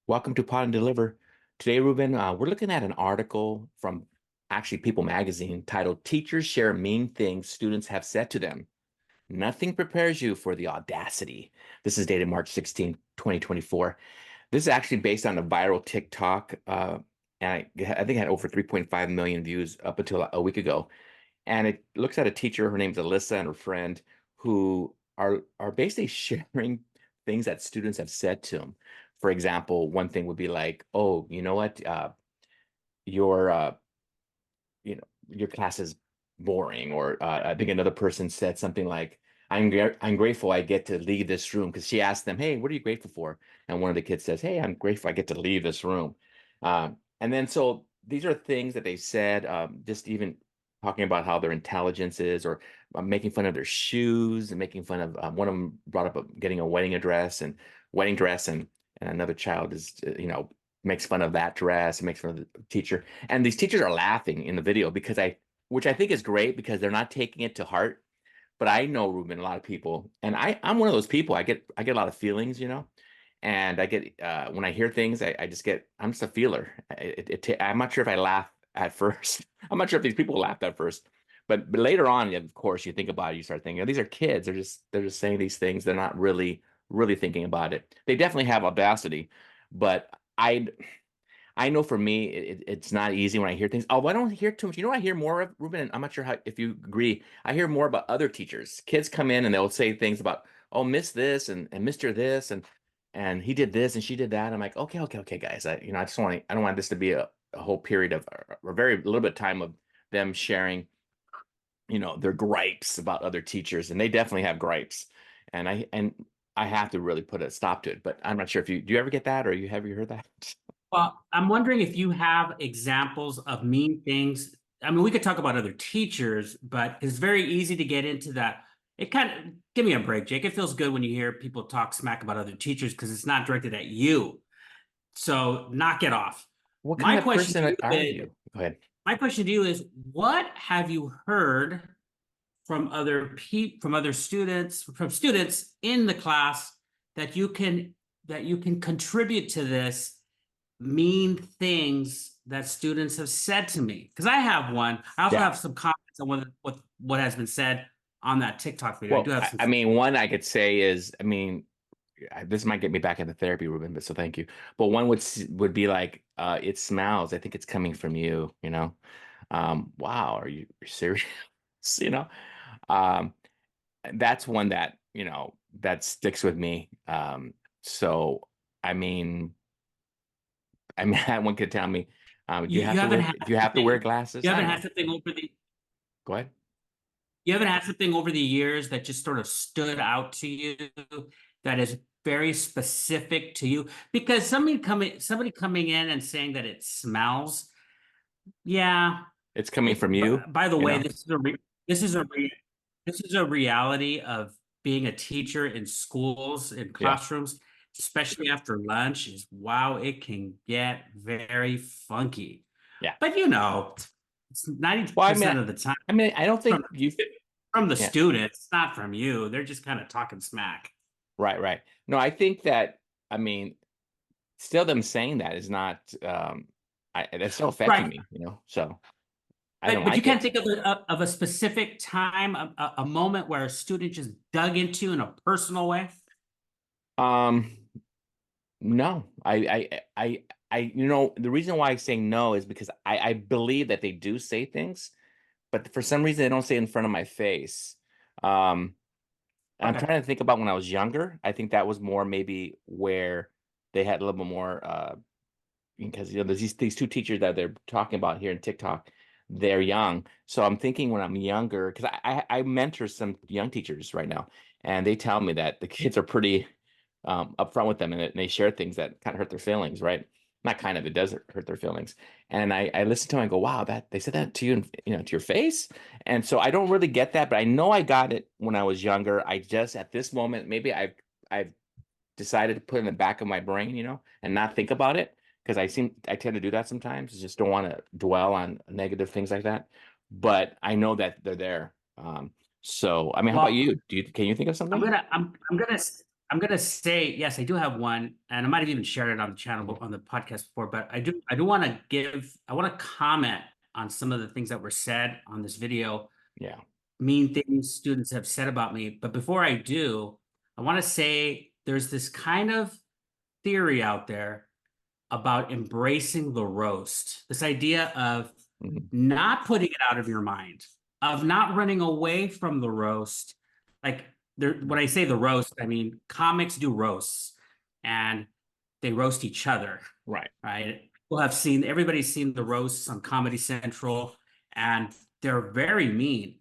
Welcome to Pod and Deliver. Today, Ruben, we're looking at an article from actually People magazine titled Teachers Share Mean Things Students Have Said to Them. Nothing prepares you for the audacity. This is dated March 16th, 2024. This is actually based on a viral TikTok, and I think it had over 3.5 million views up until a week ago. And it looks at a teacher, her name's Alyssa, and her friend, who are basically sharing things that students have said to them. For example, one thing would be like, "Oh, you know what? Your your class is boring." Or I think another person said something like, I'm grateful I get to leave this room," because she asked them, "Hey, what are you grateful for?" And one of the kids says, "Hey, I'm grateful I get to leave this room." And then so these are things that they said, just even talking about how their intelligence is, or making fun of their shoes, and making fun of one of them brought up getting a wedding dress, and another child is makes fun of that dress and makes fun of the teacher. And these teachers are laughing in the video because which I think is great because they're not taking it to heart. But I know, Ruben, a lot of people, and I'm one of those people. I get a lot of feelings, and I get when I hear things, I'm just a feeler. I'm not sure if I laugh at first. I'm not sure if these people laughed at first, but later on, of course, you think about it, you start thinking, "Oh, these are kids. They're just saying these things. They're not really thinking about it. They definitely have audacity, but I know for me, it's not easy when I hear things. Oh, I don't hear too much. You know what I hear more of, Ruben? And I'm not sure if you agree. I hear more about other teachers. Kids come in and they'll say things about, "Oh, Miss this and Mister this and he did this and she did that." I'm like, "Okay, okay, okay, guys. I don't want this to be a whole period of a very little bit of time of them sharing, their gripes about other teachers, and they definitely have gripes, and I have to really put a stop to it. But I'm not sure if you do you ever get that, or have you heard that?" Well, I'm wondering if you have examples of mean things. I mean, we could talk about other teachers, but it's very easy to get into that. It kind of give me a break, Jake. It feels good when you hear people talk smack about other teachers because it's not directed at you. So knock it off. What kind My of question to person you are is, you? Go ahead. my question to you is, what have you heard from other students, from students in the class that you can contribute to this mean things that students have said to me? Because I have one. I also Yeah. have some comments on what has been said on that TikTok video. I do Well, have I, some. I mean, one I could say is, I mean, this might get me back into therapy, Ruben, but so thank you. But one would be like, "It smells. I think it's coming from you, you know." Wow, are you serious? You know? Um, that's one that, that sticks with me. So I mean, one could tell me, "Do You, you have you to haven't wear had do you have to wear something. glasses?" You I haven't don't had know. something over the. Go ahead. You haven't had something over the years that just sort of stood out to you that is very specific to you, because somebody coming in and saying that it smells. Yeah. It's coming from you, By the you way, know? this is a re, this is a reality of being a teacher in schools, in Yeah. classrooms, especially after lunch. Is wow, it can get very funky. Yeah. But it's ninety Well, percent of the time I don't from think you. from the Yeah, students, not from you. They're just kind of talking smack. right, right. No, I think that, I mean, still them saying that is not, that's still affecting Right. me, so I don't But you like can't it. think of a specific time, a moment where a student just dug into you in a personal way. Um, no, the reason why I say no is because I believe that they do say things, but for some reason they don't say it in front of my face. Um, I'm Okay. trying to think about when I was younger. I think that was more maybe where they had a little bit more, because there's these two teachers that they're talking about here in TikTok. They're young, so I'm thinking when I'm younger, because I mentor some young teachers right now, and they tell me that the kids are pretty upfront with them, and they share things that kind of hurt their feelings, right? Not kind of, it does hurt their feelings. And I listen to them and go, "Wow, that they said that to you, to your face." And so I don't really get that, but I know I got it when I was younger. I just at this moment, maybe I've decided to put in the back of my brain, and not think about it, because I tend to do that sometimes. I just don't want to dwell on negative things like that. But I know that they're there. So I mean, how about Well, you? Can you think of I'm something? gonna I'm I'm gonna I'm gonna say yes, I do have one, and I might have even shared it on the channel on the podcast before. But I do want to I want to comment on some of the things that were said on this video, Yeah. mean things students have said about me. But before I do, I want to say there's this kind of theory out there about embracing the roast. This idea of Mhm. not putting it out of your mind, of not running away from the roast. Like there, when I say the roast, I mean comics do roasts and they roast each other, Right. right? Everybody's seen the roasts on Comedy Central, and they're very mean.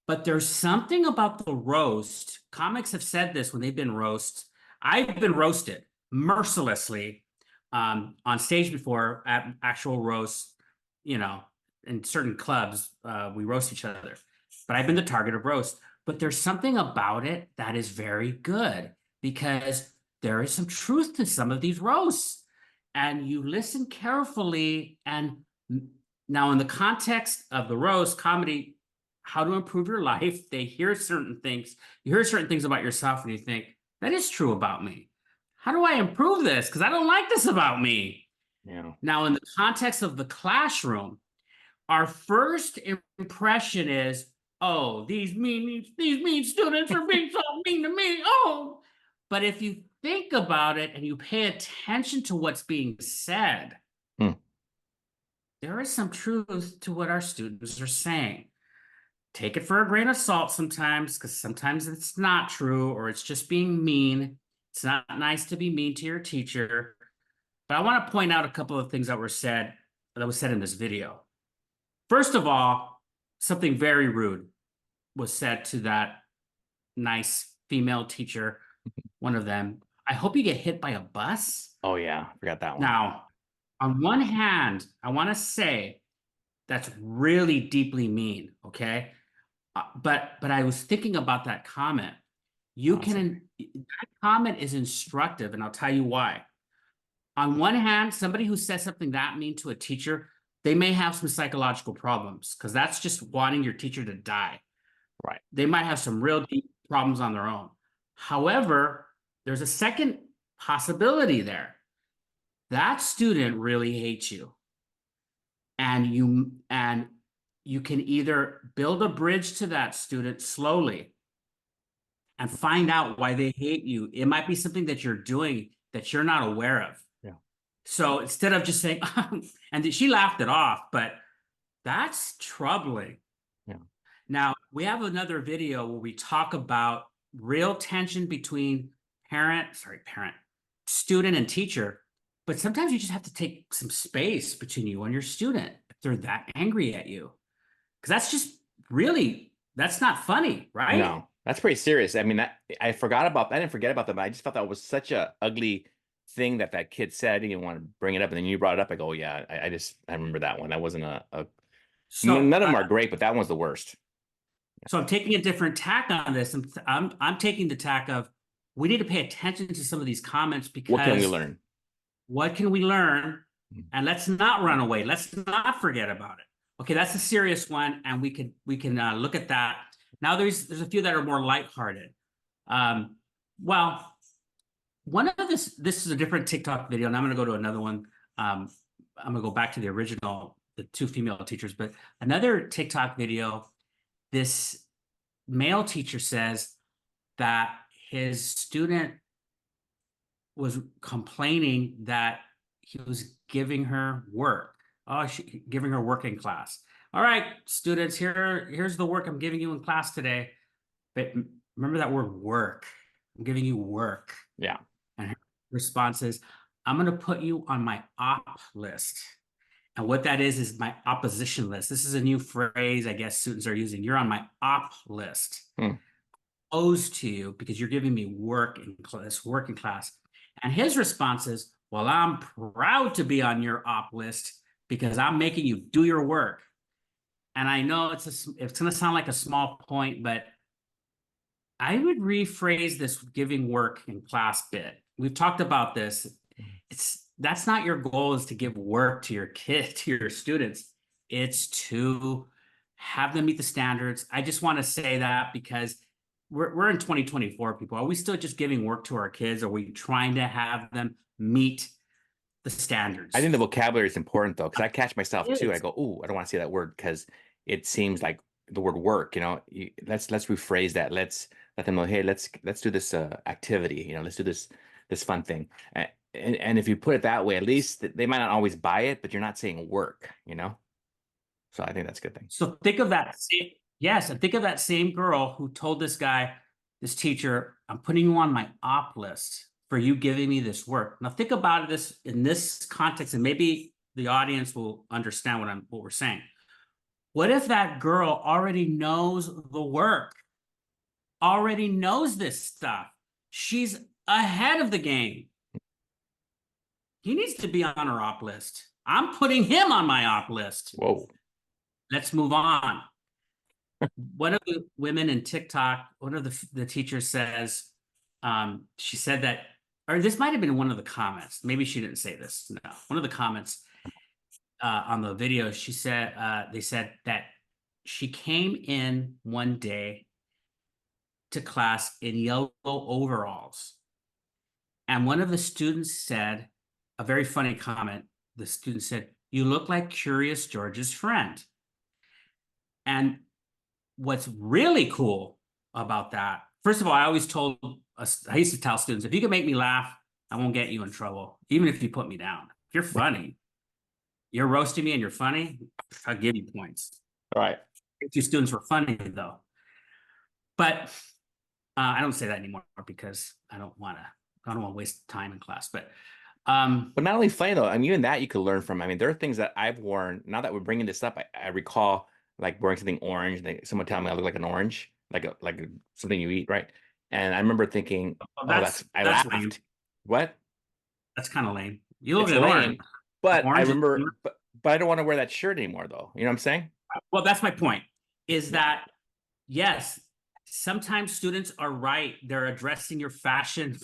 But there's something about the roast. Comics have said this when they've been roast. I've been roasted mercilessly on stage before at actual roasts, you know, in certain clubs, we roast each other. But I've been the target of roast. But there's something about it that is very good because there is some truth to some of these roasts. And you listen carefully. And now, in the context of the roast comedy, how to improve your life, they hear certain things. You hear certain things about yourself, and you think, that is true about me. How do I improve this? Because I don't like this about me. Yeah. Now, in the context of the classroom, our first impression is, oh, these mean students are being so mean to me. Oh, but if you think about it and you pay attention to what's being said, Hmm. there is some truth to what our students are saying. Take it for a grain of salt sometimes, because sometimes it's not true or it's just being mean. It's not nice to be mean to your teacher. But I want to point out a couple of things that was said in this video. First of all, something very rude was said to that nice female teacher, one of them. I hope you get hit by a bus. Oh yeah, I forgot that one. Now, on one hand, I want to say that's really deeply mean, okay? But I was thinking about that comment. Awesome. That comment is instructive, and I'll tell you why. On one hand, somebody who says something that mean to a teacher, they may have some psychological problems because that's just wanting your teacher to die. Right. They might have some real deep problems on their own. However, there's a second possibility there. That student really hates you. And you can either build a bridge to that student slowly and find out why they hate you. It might be something that you're doing that you're not aware of. Yeah. So instead of just saying, and she laughed it off, but that's troubling. Yeah. Now, we have another video where we talk about real tension between student and teacher. But sometimes you just have to take some space between you and your student if they're that angry at you. Because that's not funny, right? No, that's pretty serious. I mean, I didn't forget about that, but I just thought that was such a ugly thing that kid said. I didn't even want to bring it up. And then you brought it up. I go, oh, yeah, I remember that one. That wasn't So, none of them are great, but that one's the worst. so I'm taking a different tack on this. I'm taking the tack of we need to pay attention to some of these comments What can we because learn? what can we learn? Mhm. And let's not run away. Let's not forget about it. Okay, that's a serious one, and we can look at that. Now there's a few that are more lighthearted. Well, one of this is a different TikTok video, and I'm going to go to another one. I'm going to go back to the original, the two female teachers, but another TikTok video. This male teacher says that his student was complaining that he was giving her work. Oh, giving her work in class. All right, students, here's the work I'm giving you in class today. But remember that word work. I'm giving you work. Yeah. And her response is, I'm going to put you on my op list. And what that is my opposition list. This is a new phrase I guess students are using. You're on my op list. Hmm. Opposed to you because you're giving me work in class. And his response is, well, I'm proud to be on your op list because I'm making you do your work. And I know it's going to sound like a small point, but I would rephrase this giving work in class bit. We've talked about this. That's not your goal is to give work to your to your students. It's to have them meet the standards. I just want to say that because we're in 2024, people. Are we still just giving work to our kids? Are we trying to have them meet the I standards? think the vocabulary is important though, because I catch myself It too. I is. go, "Ooh, I don't want to say that word because it seems like the word work." Let's rephrase that. Let's let them know, hey, let's do this activity. Let's do this fun thing. And if you put it that way, at least they might not always buy it, but you're not saying work. So I think that's a good thing. So think of that same, yes, and think of that same girl who told this guy, this teacher, I'm putting you on my op list for you giving me this work. Now think about this in this context, and maybe the audience will understand what we're saying. What if that girl already knows the work, already knows this stuff? She's ahead of the game. He needs to be on her op list. I'm putting him on my op list. Whoa. Let's move on. One of the women in TikTok, one of the teachers says, she said that, or this might have been one of the comments. Maybe she didn't say this. No, one of the comments on the video, she said, they said that she came in one day to class in yellow overalls. And one of the students said, a very funny comment. The student said, "You look like Curious George's friend." And what's really cool about that, first of all, I used to tell students, if you can make me laugh, I won't get you in trouble, even if you put me down. If you're funny, you're roasting me and you're funny, I'll give you points. All right. Two students were funny though. But I don't say that anymore because I don't want to waste time in class. But not only funny though, I mean, even that you could learn from. I mean, there are things that I've worn. Now that we're bringing this up, I recall like wearing something orange. Someone telling me I look like an orange, something you eat, right? And I remember thinking, well, oh, I that's lame. laughed. What? That's kind of lame. You look It's at orange. lame, but I Orange is, remember, but I don't want to wear that shirt anymore, though. You know what I'm saying? well, that's my point. Is Yeah. that yes, sometimes students are right. They're addressing your fashion,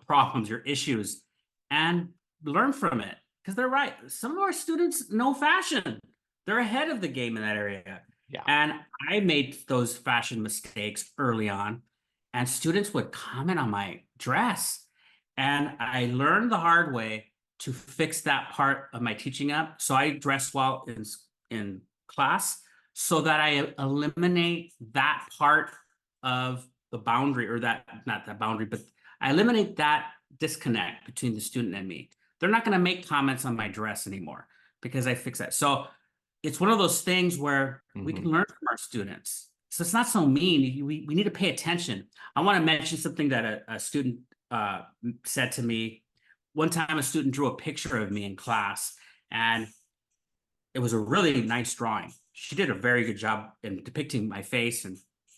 problems, your issues, and learn from it because they're right. Some of our students know fashion. They're ahead of the game in that area. Yeah. And I made those fashion mistakes early on, and students would comment on my dress. And I learned the hard way to fix that part of my teaching up. So I dress well in class so that I eliminate that part of the boundary, or that, not that boundary, but I eliminate that disconnect between the student and me. They're not going to make comments on my dress anymore because I fix that. So it's one of those things where we can learn from our students. So it's not so mean. We need to pay attention. I want to mention something that a student said to me. One time a student drew a picture of me in class, and it was a really nice drawing. She did a very good job in depicting my face,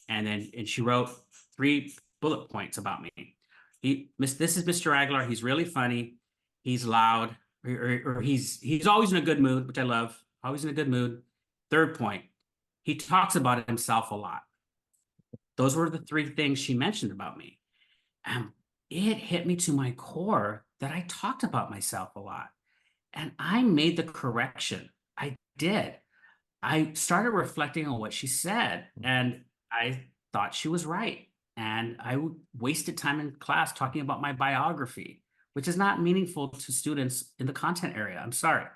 and she wrote 3 bullet points about me. This is Mr. Aguilar. He's really funny. He's loud, or he's always in a good mood, which I love. Always in a good mood. 3rd point, he talks about himself a lot. Those were the 3 things she mentioned about me. And it hit me to my core that I talked about myself a lot. And I made the correction. I did. I started reflecting on what she said, and I thought she was right. And I wasted time in class talking about my biography, which is not meaningful to students in the content area. I'm sorry.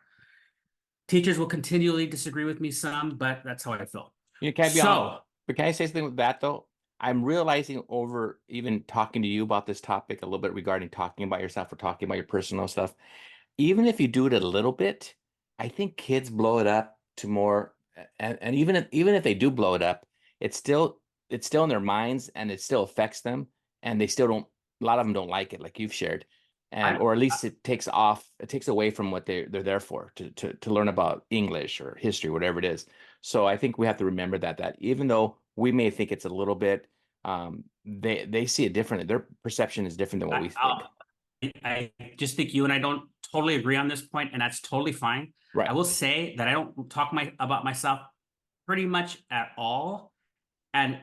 Teachers will continually disagree with me some, but that's how I feel. Can I be honest? So, But can I say something with that though? I'm realizing over even talking to you about this topic a little bit regarding talking about yourself or talking about your personal stuff. Even if you do it a little bit, I think kids blow it up to more, and even if they do blow it up, it's still in their minds and it still affects them, and they still don't. A lot of them don't like it, like you've shared, and I, or at least it takes away from what they're there for to learn about English or history, whatever it is. So I think we have to remember that even though we may think it's a little bit, they see it differently. Their perception is different than what we think. I just think you and I don't totally agree on this point, and that's totally fine. I Right. will say that I don't talk about myself pretty much at all, and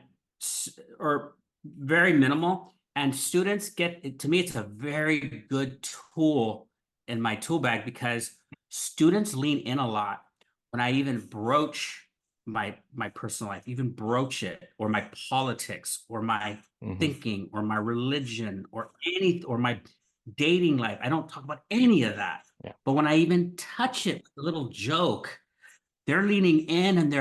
or very minimal. And students to me, it's a very good tool in my tool bag because students lean in a lot when I even broach my personal life, even broach it, or my politics, or my Hmm. thinking, or my religion, or my dating life. I don't talk about any of that. Yeah. But when I even touch it with a little joke, they're leaning in and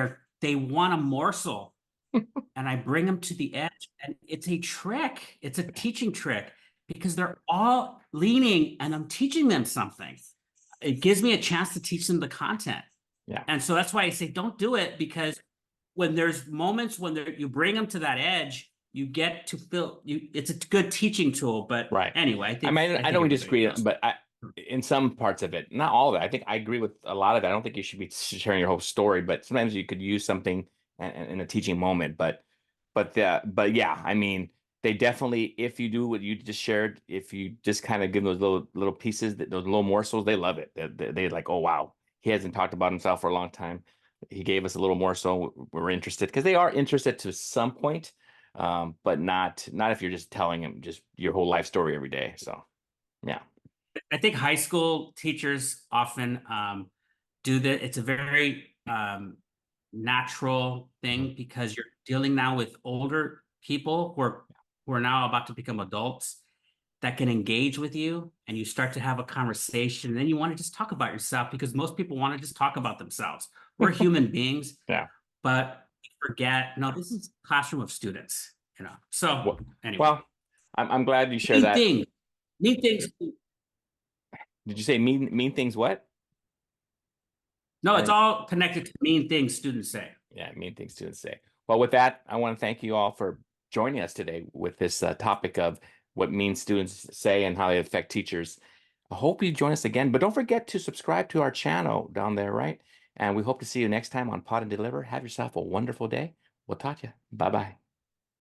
they want a morsel. And I bring them to the edge. And it's a trick. It's a teaching trick because they're all leaning and I'm teaching them something. It gives me a chance to teach them the content. Yeah. And so that's why I say don't do it, because when there's moments when you bring them to that edge, you get to feel it's a good teaching tool. But Right. anyway, I mean, I I think know we everybody disagree, knows. but in some parts of it, not all of it. I think I agree with a lot of it. I don't think you should be sharing your whole story, but sometimes you could use something in a teaching moment. But yeah, I mean, they definitely, if you do what you just shared, if you just kind of give them those little pieces, those little morsels, they love it. They're like, oh wow, he hasn't talked about himself for a long time. He gave us a little morsel. We're interested because they are interested to some point, but not if you're just telling them just your whole life story every day. So yeah. I think high school teachers often do that. It's a very natural Mhm. thing because you're dealing now with older people who are now about to become adults that can engage with you, and you start to have a conversation. And then you want to just talk about yourself because most people want to just talk about themselves. We're human beings, Yeah. but we forget, no, this is a classroom of students, So Well, anyway, well, I'm glad you share mean that. things, mean things. Did you say mean things? What? No, I it's didn't. all connected to mean things students say. Yeah, mean things to say. Well, with that, I want to thank you all for joining us today with this topic of what mean students say and how they affect teachers. I hope you join us again, but don't forget to subscribe to our channel down there, right? And we hope to see you next time on Pod and Deliver. Have yourself a wonderful day. We'll talk to you. Bye bye.